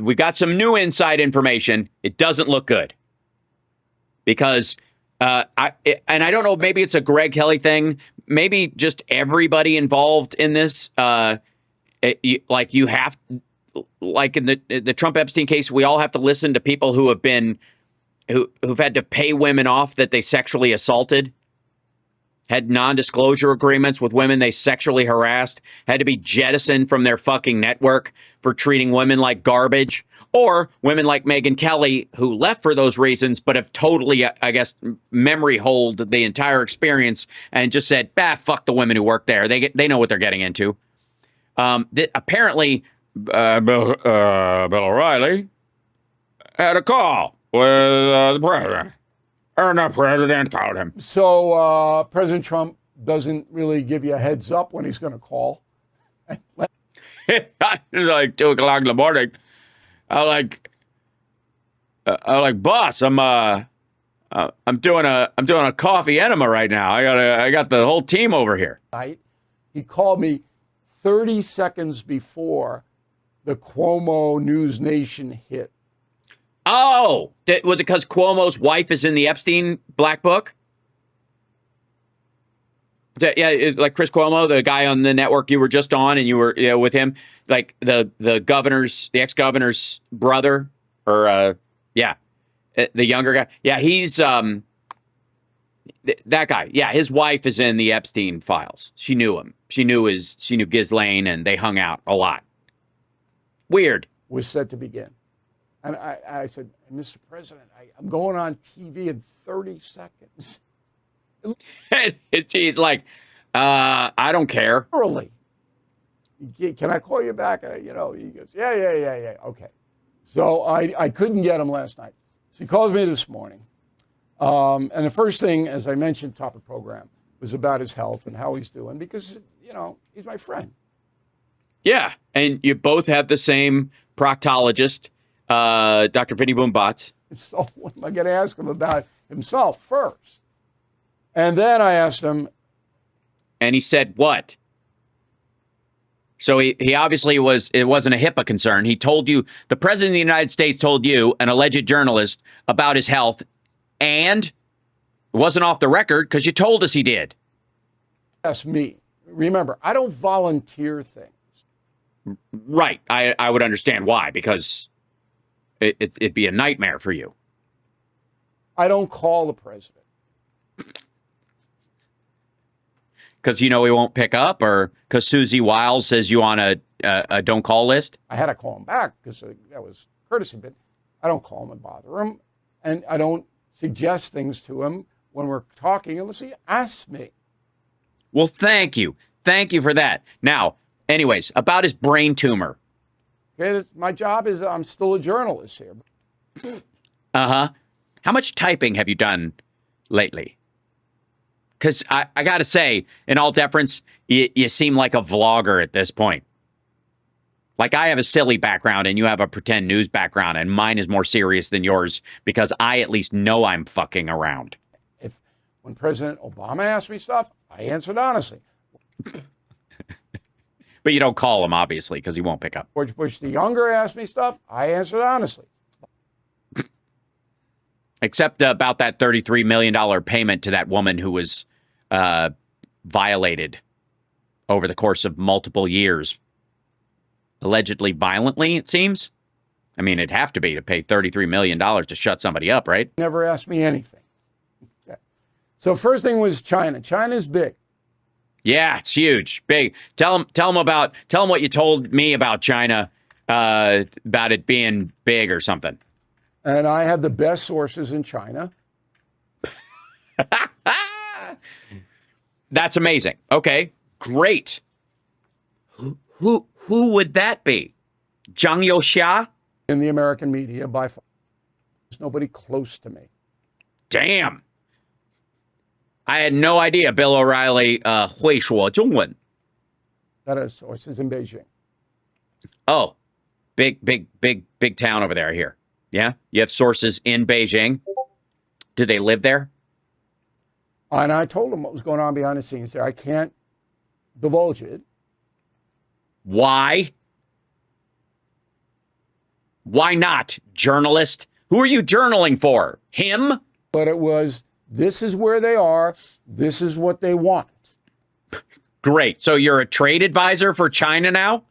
we got some new inside information. It doesn't look good. Because, I don't know, maybe it's a Greg Kelly thing. Maybe just everybody involved in this, you have, like in the Trump Epstein case, we all have to listen to people who have been, who've had to pay women off that they sexually assaulted, had non-disclosure agreements with women they sexually harassed, had to be jettisoned from their fucking network for treating women like garbage, or women like Megyn Kelly who left for those reasons, but have totally, I guess, memory holed the entire experience and just said, fuck the women who work there. They know what they're getting into. Apparently, Bill O'Reilly had a call with the president. Or the president called him. So President Trump doesn't really give you a heads up when he's going to call. It's like 2 o'clock in the morning. I'm like, boss, I'm doing a coffee enema right now. I got the whole team over here. He called me 30 seconds before the Cuomo News Nation hit. Oh, was it because Cuomo's wife is in the Epstein black book? Yeah, like Chris Cuomo, the guy on the network you were just on, and you were with him, like the ex-governor's brother, or the younger guy. Yeah, he's that guy. Yeah, his wife is in the Epstein files. She knew him. She knew Ghislaine, and they hung out a lot. Weird. Was set to begin. And I said, Mr. President, I'm going on TV in 30 seconds. He's like, I don't care. Early. Can I call you back? He goes, yeah. Okay. So I couldn't get him last night. So he calls me this morning. And the first thing, as I mentioned, top of the program, was about his health and how he's doing because, he's my friend. Yeah. And you both have the same proctologist. Dr. Vinny Boombots. So what am I going to ask him about himself first? And then I asked him. And he said what? So he obviously it wasn't a HIPAA concern. He told you, the president of the United States told you, an alleged journalist, about his health, and it wasn't off the record because you told us he did. That's me. Remember, I don't volunteer things. Right. I would understand why, because it'd be a nightmare for you. I don't call the president. Because he won't pick up, or because Susie Wiles says you on a don't call list? I had to call him back because that was courtesy, but I don't call him and bother him. And I don't suggest things to him when we're talking unless he asks me. Well, thank you. Thank you for that. Now, anyways, about his brain tumor. Okay, my job is I'm still a journalist here. Uh-huh. How much typing have you done lately? Because I got to say, in all deference, you seem like a vlogger at this point. Like, I have a silly background and you have a pretend news background, and mine is more serious than yours because I at least know I'm fucking around. When President Obama asked me stuff, I answered honestly. But you don't call him, obviously, because he won't pick up. George Bush the Younger asked me stuff. I answered honestly. Except about that $33 million payment to that woman who was violated over the course of multiple years. Allegedly violently, it seems. I mean, it'd have to be to pay $33 million to shut somebody up, right? Never asked me anything. Okay. So first thing was China. China's big. Yeah, it's huge, big. Tell them what you told me about China, about it being big or something. And I have the best sources in China. That's amazing. Okay, great. Who would that be? Zhang Youxia? In the American media, by far. There's nobody close to me. Damn. I had no idea Bill O'Reilly 会说中文. That is sources in Beijing. Oh, big town over there here. Yeah? You have sources in Beijing. Do they live there? And I told them what was going on behind the scenes there. I can't divulge it. Why? Why not, journalist? Who are you journaling for? Him? But it was, this is where they are. This is what they want. Great. So you're a trade advisor for China now?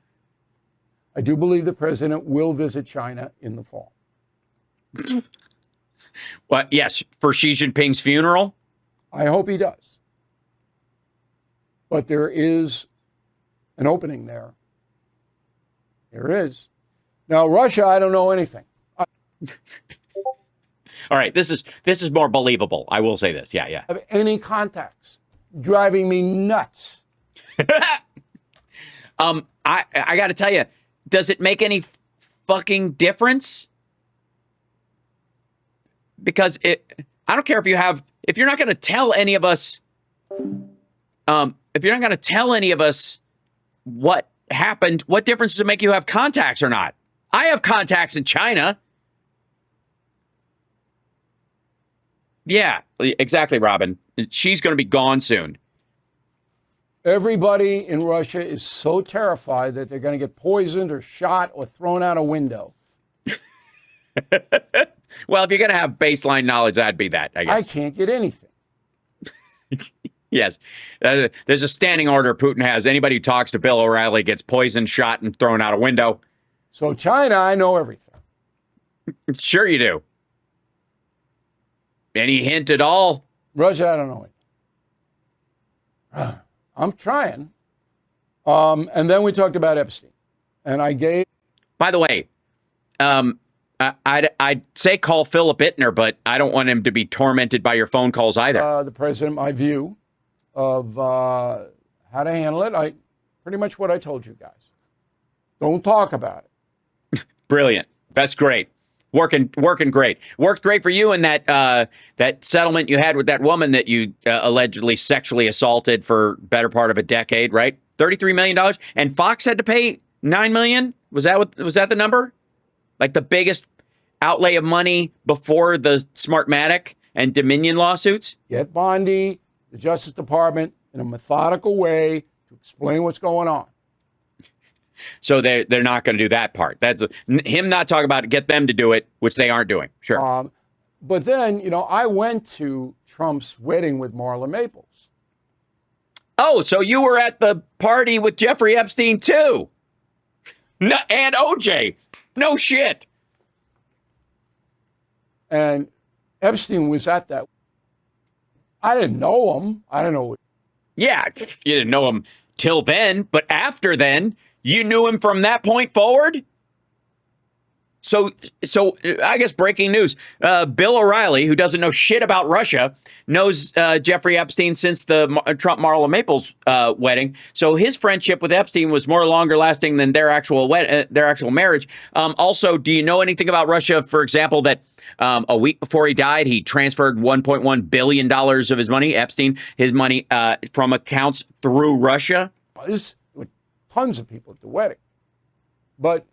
I do believe the president will visit China in the fall. Well, yes, for Xi Jinping's funeral? I hope he does. But there is an opening there. There is. Now, Russia, I don't know anything. All right, this is more believable. I will say this. Yeah. Have any contacts. Driving me nuts. I got to tell you, does it make any fucking difference? Because I don't care if you're not going to tell any of us, if you're not going to tell any of us what happened, what difference does it make you have contacts or not? I have contacts in China. Yeah, exactly, Robin. She's going to be gone soon. Everybody in Russia is so terrified that they're going to get poisoned or shot or thrown out a window. Well, if you're going to have baseline knowledge, that'd be that, I guess. I can't get anything. Yes. There's a standing order Putin has. Anybody who talks to Bill O'Reilly gets poisoned, shot, and thrown out a window. So China, I know everything. Sure you do. Any hint at all? Russia, I don't know anything. I'm trying. And then we talked about Epstein. And I gave... By the way, I'd say call Philip Ittner, but I don't want him to be tormented by your phone calls either. The president my view of how to handle it. Pretty much what I told you guys. Don't talk about it. Brilliant. That's great. Working great. Worked great for you in that settlement you had with that woman that you allegedly sexually assaulted for better part of a decade, right? $33 million, and Fox had to pay $9 million. Was that the number? Like the biggest outlay of money before the Smartmatic and Dominion lawsuits? Get Bondi, the Justice Department, in a methodical way to explain what's going on. So they're not going to do that part. That's him not talking about it, get them to do it, which they aren't doing. Sure. But then, I went to Trump's wedding with Marla Maples. Oh, so you were at the party with Jeffrey Epstein too? No, and OJ. No shit. And Epstein was at that. I didn't know him. I don't know. Yeah, you didn't know him till then, but after then, you knew him from that point forward? So I guess breaking news. Bill O'Reilly, who doesn't know shit about Russia, knows Jeffrey Epstein since the Trump-Marla Maples wedding. So his friendship with Epstein was more longer lasting than their actual marriage. Also, do you know anything about Russia, for example, that a week before he died, he transferred $1.1 billion of his money, Epstein, his money from accounts through Russia? There's tons of people at the wedding. But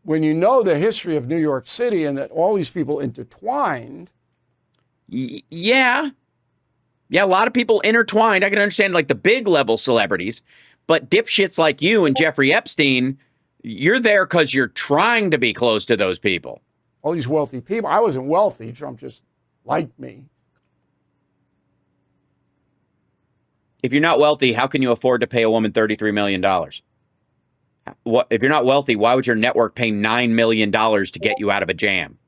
when you know the history of New York City and that all these people intertwined. Yeah, a lot of people intertwined. I can understand like the big level celebrities, but dipshits like you and Jeffrey Epstein, you're there because you're trying to be close to those people. All these wealthy people. I wasn't wealthy. Trump just liked me. If you're not wealthy, how can you afford to pay a woman $33 million? What, if you're not wealthy, why would your network pay $9 million to get you out of a jam?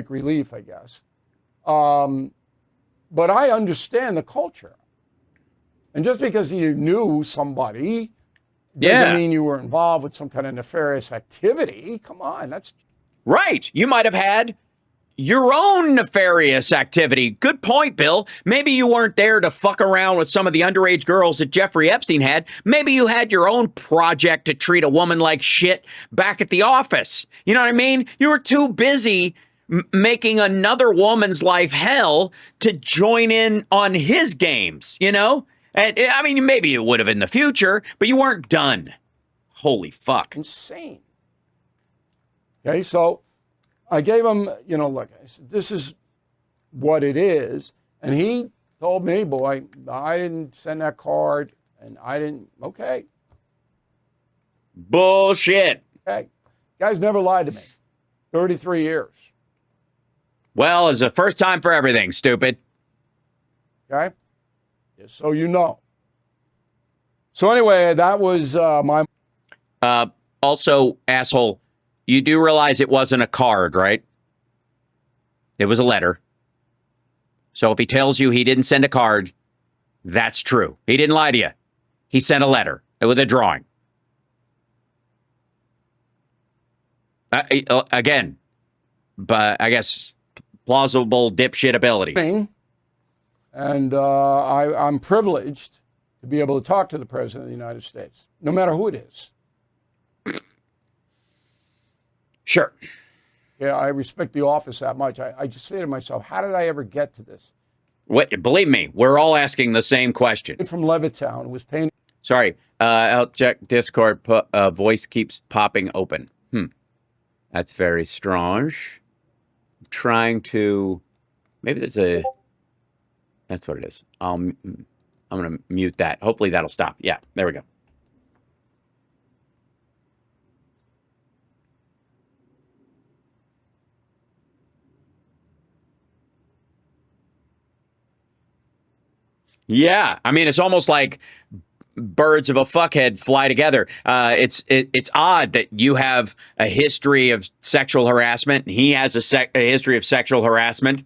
Relief, I guess. But I understand the culture. And just because you knew somebody doesn't mean you were involved with some kind of nefarious activity. Come on, that's... Right. You might have had your own nefarious activity. Good point, Bill. Maybe you weren't there to fuck around with some of the underage girls that Jeffrey Epstein had. Maybe you had your own project to treat a woman like shit back at the office. You know what I mean? You were too busy making another woman's life hell to join in on his games, And I mean, maybe you would have in the future, but you weren't done. Holy fuck. Insane. Okay, so I gave him, look, I said, this is what it is. And he told me, boy, I didn't send that card and I didn't, okay. Bullshit. Okay. Guys never lied to me. 33 years. Well, it's the first time for everything, stupid. Okay? Just so you know. So anyway, that was my... Also, asshole, you do realize it wasn't a card, right? It was a letter. So if he tells you he didn't send a card, that's true. He didn't lie to you. He sent a letter with a drawing. Again, but I guess plausible dipshit ability. And I'm privileged to be able to talk to the President of the United States, no matter who it is. Sure. Yeah, I respect the office that much. I just say to myself, how did I ever get to this? What, believe me, we're all asking the same question. From Levittown was paying. Sorry, I'll check Discord. Voice keeps popping open. That's very strange. I'm trying to. Maybe there's a. That's what it is. I'm gonna mute that. Hopefully that'll stop. Yeah, there we go. Yeah, I mean, it's almost like birds of a fuckhead fly together. It's odd that you have a history of sexual harassment and he has a history of sexual harassment.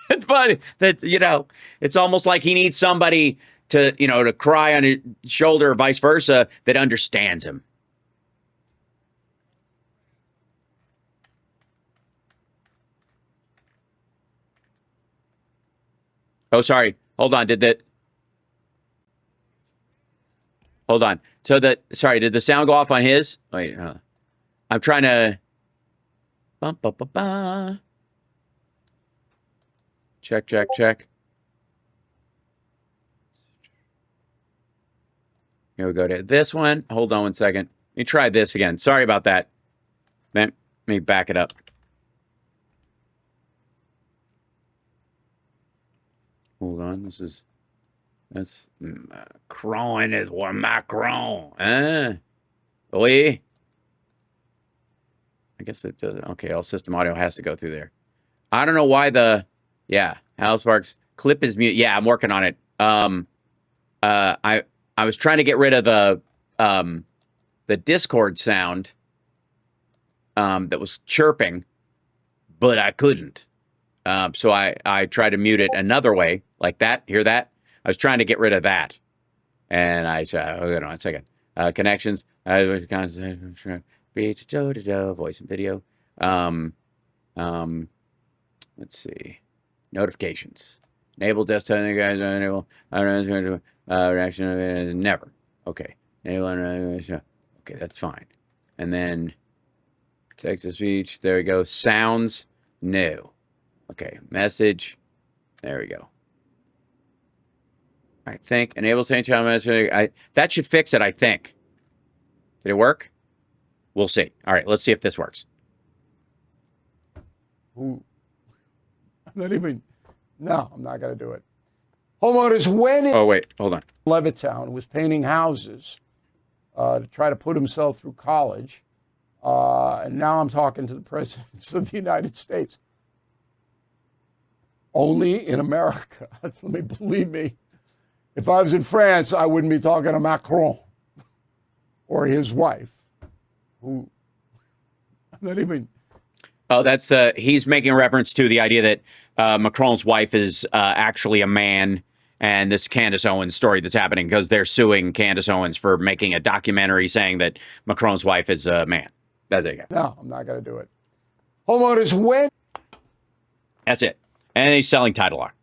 It's funny that, you know, it's almost like he needs somebody to, you know, to cry on his shoulder or vice versa that understands him. Oh, sorry. Hold on. Hold on. So sorry, did the sound go off on his? Wait, I'm trying to. Check. Here we go to this one. Hold on one second. Let me try this again. Sorry about that. Let me back it up. Hold on. That's Macron is what Macron. Oui. I guess it does. Okay, all system audio has to go through there. I don't know why House Sparks clip is mute. Yeah, I'm working on it. I was trying to get rid of the Discord sound that was chirping, but I couldn't. So I tried to mute it another way, like that. Hear that? I was trying to get rid of that. And I said, hold on a second. Connections, voice and video. Let's see. Notifications. Enable desktop, guys. Enable. Reaction. Never. Okay. Enable. Okay, that's fine. And then text to speech. There we go. Sounds. No. Okay. Message. There we go. I think enable St. Child message. That should fix it, I think. Did it work? We'll see. All right, let's see if this works. Ooh. I'm not going to do it. Homeowners went in. Oh, wait, hold on. Levittown was painting houses to try to put himself through college. And now I'm talking to the presidents of the United States. Only in America. Believe me. If I was in France, I wouldn't be talking to Macron or his wife, who I'm not even. Oh, that's he's making reference to the idea that Macron's wife is actually a man, and this Candace Owens story that's happening because they're suing Candace Owens for making a documentary saying that Macron's wife is a man. That's it. No, I'm not going to do it. Homeowners went. That's it. And he's selling title lock.